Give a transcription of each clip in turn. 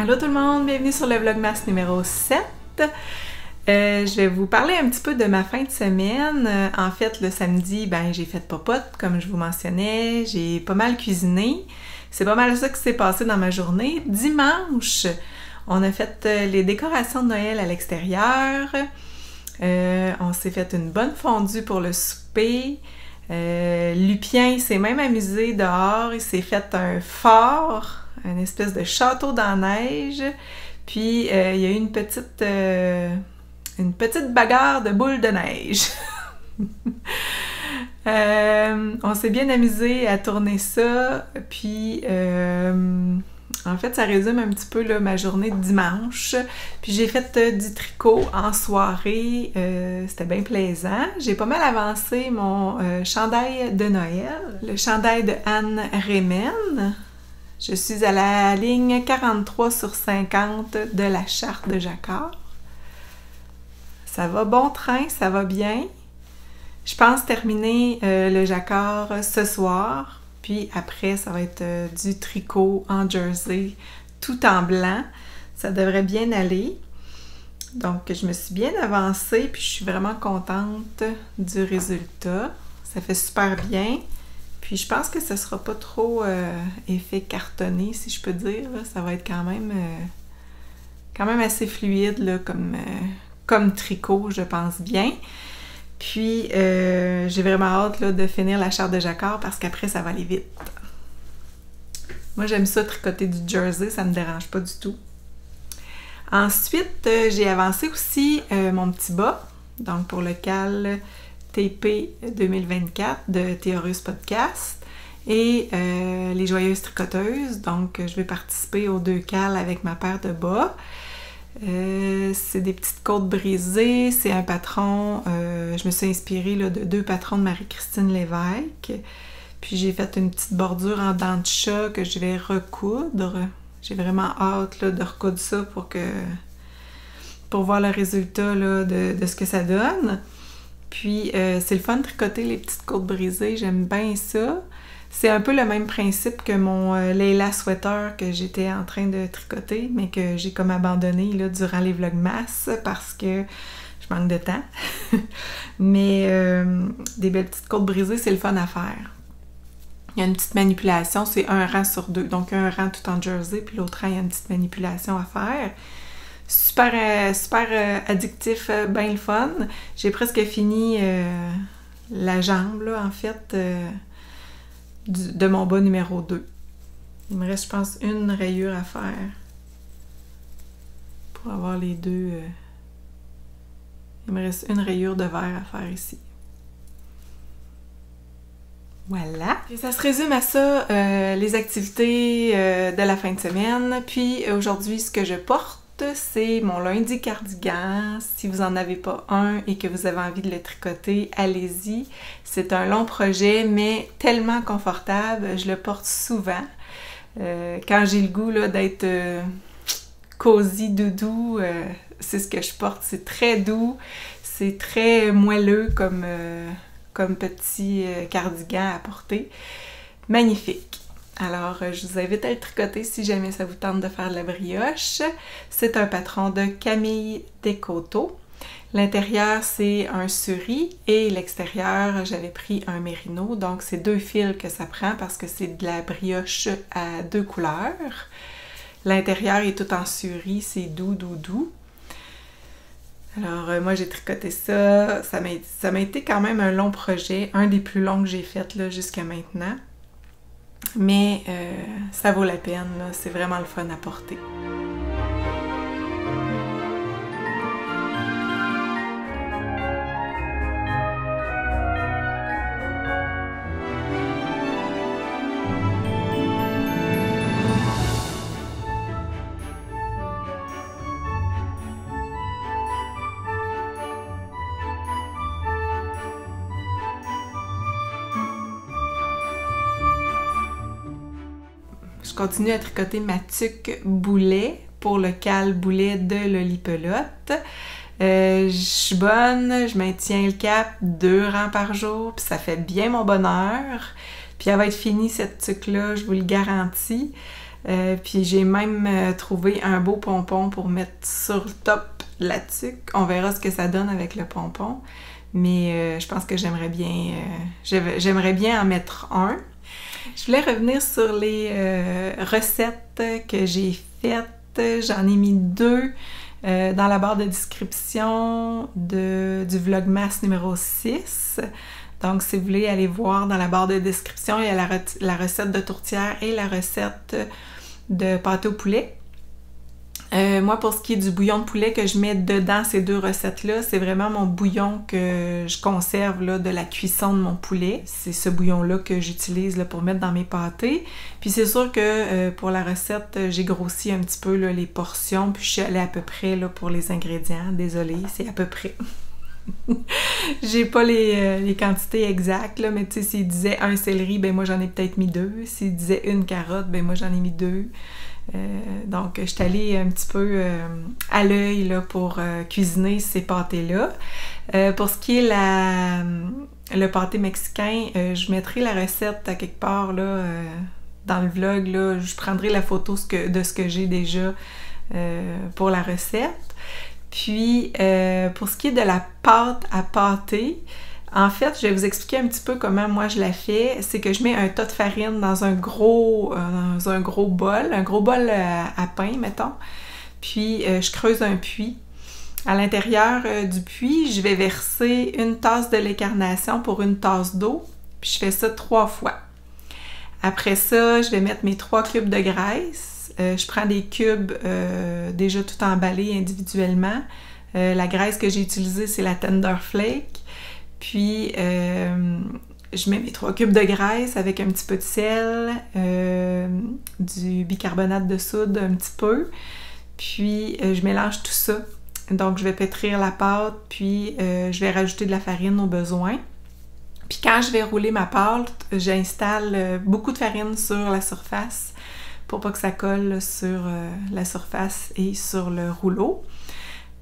Allô tout le monde, bienvenue sur le Vlogmas numéro 7. Je vais vous parler un petit peu de ma fin de semaine. En fait, le samedi, j'ai fait popote, comme je vous mentionnais. J'ai pas mal cuisiné. C'est pas mal ça qui s'est passé dans ma journée. Dimanche, on a fait les décorations de Noël à l'extérieur. On s'est fait une bonne fondue pour le souper. Lupien, il s'est même amusé dehors. Il s'est fait un fort, une espèce de château dans la neige. Puis, il y a eu une petite bagarre de boules de neige. On s'est bien amusé à tourner ça. Puis, en fait, ça résume un petit peu là, ma journée de dimanche. Puis j'ai fait du tricot en soirée. C'était bien plaisant. J'ai pas mal avancé mon chandail de Noël. Le chandail de Anne Rémen. Je suis à la ligne 43 sur 50 de la charte de Jacquard. Ça va bon train, ça va bien. Je pense terminer le Jacquard ce soir. Puis après, ça va être du tricot en jersey, tout en blanc. Ça devrait bien aller. Donc, je me suis bien avancée, puis je suis vraiment contente du résultat. Ça fait super bien. Puis je pense que ce sera pas trop effet cartonné, si je peux dire. Là. Ça va être quand même assez fluide là, comme tricot, je pense bien. Puis, j'ai vraiment hâte là, de finir la charte de Jacquard parce qu'après, ça va aller vite. Moi, j'aime ça tricoter du jersey, ça me dérange pas du tout. Ensuite, j'ai avancé aussi mon petit bas, donc pour le cal TP 2024 de Théorus Podcast et les Joyeuses Tricoteuses. Donc, je vais participer aux 2 cals avec ma paire de bas. C'est des petites côtes brisées, c'est un patron, je me suis inspirée là, de 2 patrons de Marie-Christine Lévesque, puis j'ai fait une petite bordure en dents de chat que je vais recoudre. J'ai vraiment hâte là, de recoudre ça pour voir le résultat là, de ce que ça donne. Puis c'est le fun de tricoter les petites côtes brisées, j'aime bien ça. C'est un peu le même principe que mon Leila Sweater que j'étais en train de tricoter, mais que j'ai comme abandonné là, durant les vlogmas parce que je manque de temps. Mais des belles petites côtes brisées, c'est le fun à faire. Il y a une petite manipulation, c'est un rang sur 2. Donc un rang tout en jersey, puis l'autre rang, il y a une petite manipulation à faire. Super addictif, bien le fun. J'ai presque fini la jambe, là, en fait. De mon bas numéro 2. Il me reste, je pense, une rayure à faire pour avoir les deux. Il me reste une rayure de verre à faire ici. Voilà. Et ça se résume à ça, les activités de la fin de semaine. Puis aujourd'hui, ce que je porte, c'est mon lundi cardigan. Si vous n'en avez pas un et que vous avez envie de le tricoter, allez-y. C'est un long projet, mais tellement confortable. Je le porte souvent. Quand j'ai le goût là, d'être cosy, doudou, c'est ce que je porte. C'est très doux, c'est très moelleux comme petit cardigan à porter. Magnifique! Alors, je vous invite à le tricoter si jamais ça vous tente de faire de la brioche. C'est un patron de Camille Descoteaux. L'intérieur, c'est un suri et l'extérieur, j'avais pris un mérino. Donc, c'est 2 fils que ça prend parce que c'est de la brioche à 2 couleurs. L'intérieur est tout en suri, c'est doux, doux, doux. Alors, moi, j'ai tricoté ça. Ça m'a été quand même un long projet, un des plus longs que j'ai fait là, jusqu'à maintenant. Mais ça vaut la peine, c'est vraiment le fun à porter. Je continue à tricoter ma tuque boulet pour le cal boulet de Lolipelote. Je suis bonne, je maintiens le cap 2 rangs par jour, puis ça fait bien mon bonheur. Puis elle va être finie cette tuque-là, je vous le garantis. Puis j'ai même trouvé un beau pompon pour mettre sur le top là-dessus. On verra ce que ça donne avec le pompon. Mais je pense que j'aimerais bien en mettre un. Je voulais revenir sur les recettes que j'ai faites. J'en ai mis 2 dans la barre de description du Vlogmas numéro 6. Donc, si vous voulez aller voir dans la barre de description, il y a la recette de tourtière et la recette de pâté au poulet. Moi, pour ce qui est du bouillon de poulet que je mets dedans ces 2 recettes-là, c'est vraiment mon bouillon que je conserve là, de la cuisson de mon poulet. C'est ce bouillon-là que j'utilise là, pour mettre dans mes pâtés. Puis c'est sûr que pour la recette, j'ai grossi un petit peu là, les portions, puis je suis allée à peu près là, pour les ingrédients. Désolée, c'est à peu près. J'ai pas les quantités exactes, là, mais tu sais, s'il disait un céleri, ben moi j'en ai peut-être mis 2. S'il disait une carotte, ben moi j'en ai mis 2. Donc, je suis allée un petit peu à l'œil là, pour cuisiner ces pâtés-là. Pour ce qui est le pâté mexicain, je mettrai la recette à quelque part là, dans le vlog. Là, je prendrai la photo de ce que j'ai déjà pour la recette. Puis, pour ce qui est de la pâte à pâté, en fait, je vais vous expliquer un petit peu comment moi je la fais. C'est que je mets un tas de farine dans un gros bol, à pain, mettons. Puis, je creuse un puits. À l'intérieur du puits, je vais verser une tasse de lait carnation pour une tasse d'eau. Puis, je fais ça 3 fois. Après ça, je vais mettre mes 3 cubes de graisse. Je prends des cubes déjà tout emballés individuellement. La graisse que j'ai utilisée, c'est la Tender Flake. Puis, je mets mes 3 cubes de graisse avec un petit peu de sel, du bicarbonate de soude un petit peu. Puis, je mélange tout ça. Donc, je vais pétrir la pâte, puis je vais rajouter de la farine au besoin. Puis, quand je vais rouler ma pâte, j'installe beaucoup de farine sur la surface pour pas que ça colle sur la surface et sur le rouleau.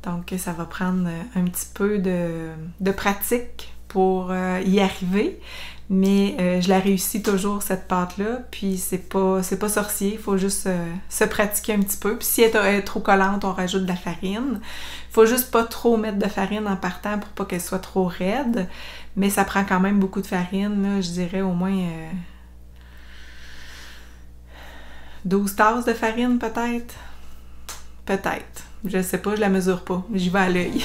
Donc, ça va prendre un petit peu de pratique pour y arriver, mais je la réussis toujours, cette pâte-là, puis c'est pas sorcier, il faut juste se pratiquer un petit peu. Puis si elle est trop collante, on rajoute de la farine. Faut juste pas trop mettre de farine en partant pour pas qu'elle soit trop raide, mais ça prend quand même beaucoup de farine, là, je dirais au moins 12 tasses de farine peut-être. Peut-être. Je sais pas, je la mesure pas. J'y vais à l'œil.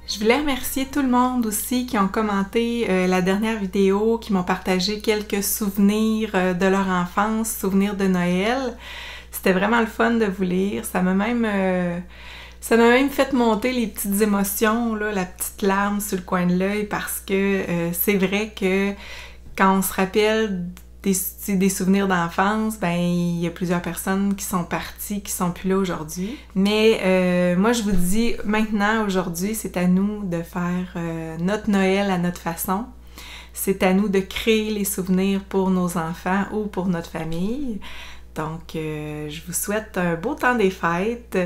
Je voulais remercier tout le monde aussi qui ont commenté la dernière vidéo, qui m'ont partagé quelques souvenirs de leur enfance, souvenirs de Noël. C'était vraiment le fun de vous lire. Ça m'a même fait monter les petites émotions, là, la petite larme sur le coin de l'œil, parce que c'est vrai que quand on se rappelle des souvenirs d'enfance, ben il y a plusieurs personnes qui sont parties, qui sont plus là aujourd'hui. Mais moi, je vous dis, maintenant, aujourd'hui, c'est à nous de faire notre Noël à notre façon. C'est à nous de créer les souvenirs pour nos enfants ou pour notre famille. Donc, je vous souhaite un beau temps des fêtes,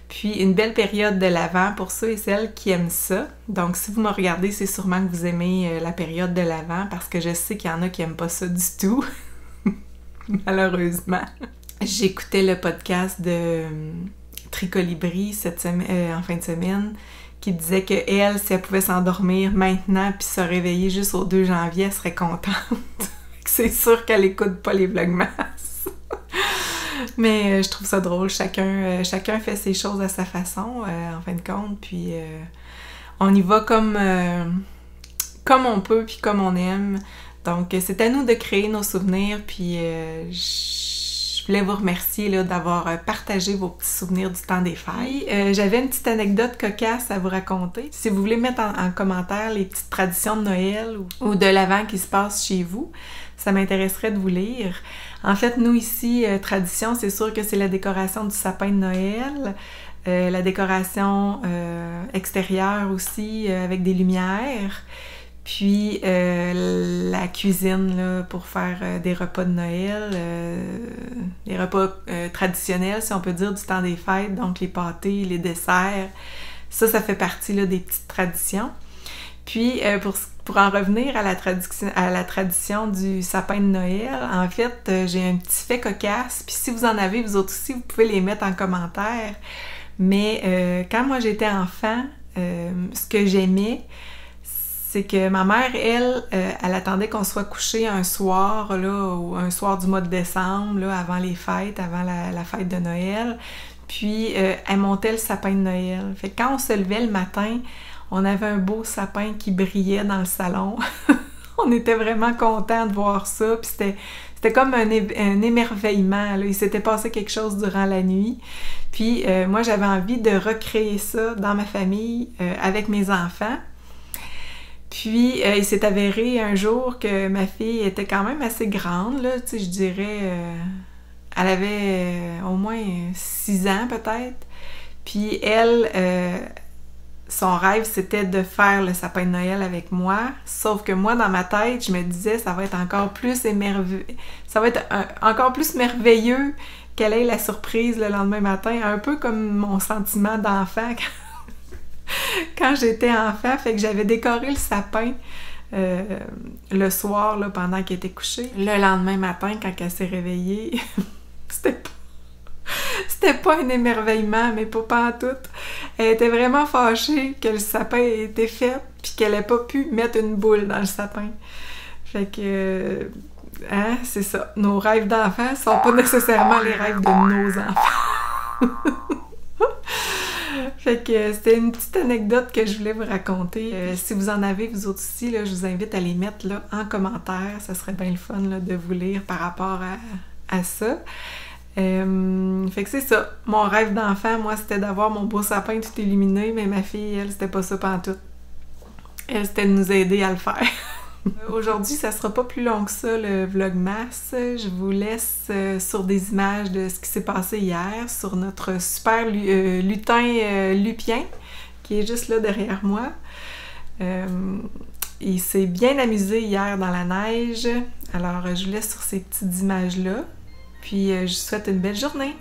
puis une belle période de l'Avent pour ceux et celles qui aiment ça. Donc, si vous me regardez, c'est sûrement que vous aimez la période de l'Avent, parce que je sais qu'il y en a qui n'aiment pas ça du tout, malheureusement. J'écoutais le podcast de Tricolibri en fin de semaine, qui disait que elle, si elle pouvait s'endormir maintenant puis se réveiller juste au 2 janvier, elle serait contente. C'est sûr qu'elle écoute pas les Vlogmas. Mais je trouve ça drôle, chacun fait ses choses à sa façon, en fin de compte, puis on y va comme on peut, puis comme on aime. Donc, c'est à nous de créer nos souvenirs, puis je voulais vous remercier là, d'avoir partagé vos petits souvenirs du temps des fêtes. J'avais une petite anecdote cocasse à vous raconter. Si vous voulez mettre en commentaire les petites traditions de Noël ou de l'Avent qui se passe chez vous, ça m'intéresserait de vous lire. En fait, nous ici, tradition, c'est sûr que c'est la décoration du sapin de Noël, la décoration extérieure aussi avec des lumières. Puis la cuisine là, pour faire des repas de Noël, des repas traditionnels, si on peut dire, du temps des fêtes, donc les pâtés, les desserts. Ça fait partie là, des petites traditions. Puis, pour en revenir à la tradition du sapin de Noël, en fait, j'ai un petit fait cocasse. Puis si vous en avez, vous autres aussi, vous pouvez les mettre en commentaire. Mais quand moi j'étais enfant, ce que j'aimais, c'est que ma mère, elle attendait qu'on soit couché un soir, là, ou un soir du mois de décembre, là, avant les fêtes, avant la fête de Noël. Puis, elle montait le sapin de Noël. Fait que quand on se levait le matin, on avait un beau sapin qui brillait dans le salon. On était vraiment contents de voir ça. Puis c'était comme un émerveillement, là. Il s'était passé quelque chose durant la nuit. Puis, moi, j'avais envie de recréer ça dans ma famille avec mes enfants. Puis, il s'est avéré un jour que ma fille était quand même assez grande, là, tu sais, je dirais, elle avait au moins 6 ans peut-être. Puis elle, son rêve, c'était de faire le sapin de Noël avec moi, sauf que moi, dans ma tête, je me disais, ça va être encore plus encore plus merveilleux qu'elle ait la surprise le lendemain matin, un peu comme mon sentiment d'enfant quand j'étais enfant, fait que j'avais décoré le sapin le soir, là, pendant qu'elle était couchée. Le lendemain matin, quand elle s'est réveillée, c'était pas un émerveillement, mais pas pantoute. Elle était vraiment fâchée que le sapin ait été fait, puis qu'elle ait pas pu mettre une boule dans le sapin. Fait que, c'est ça. Nos rêves d'enfants sont pas nécessairement les rêves de nos enfants. Fait que c'était une petite anecdote que je voulais vous raconter. Si vous en avez, vous autres aussi, là, je vous invite à les mettre là, en commentaire. Ça serait bien le fun là, de vous lire par rapport à ça. Fait que c'est ça. Mon rêve d'enfant, moi, c'était d'avoir mon beau sapin tout illuminé, mais ma fille, elle, c'était pas ça pantoute. Elle, c'était de nous aider à le faire. Aujourd'hui, ça sera pas plus long que ça, le Vlogmas. Je vous laisse sur des images de ce qui s'est passé hier sur notre super lutin lupien, qui est juste là derrière moi. Il s'est bien amusé hier dans la neige. Alors, je vous laisse sur ces petites images-là. Puis, je vous souhaite une belle journée.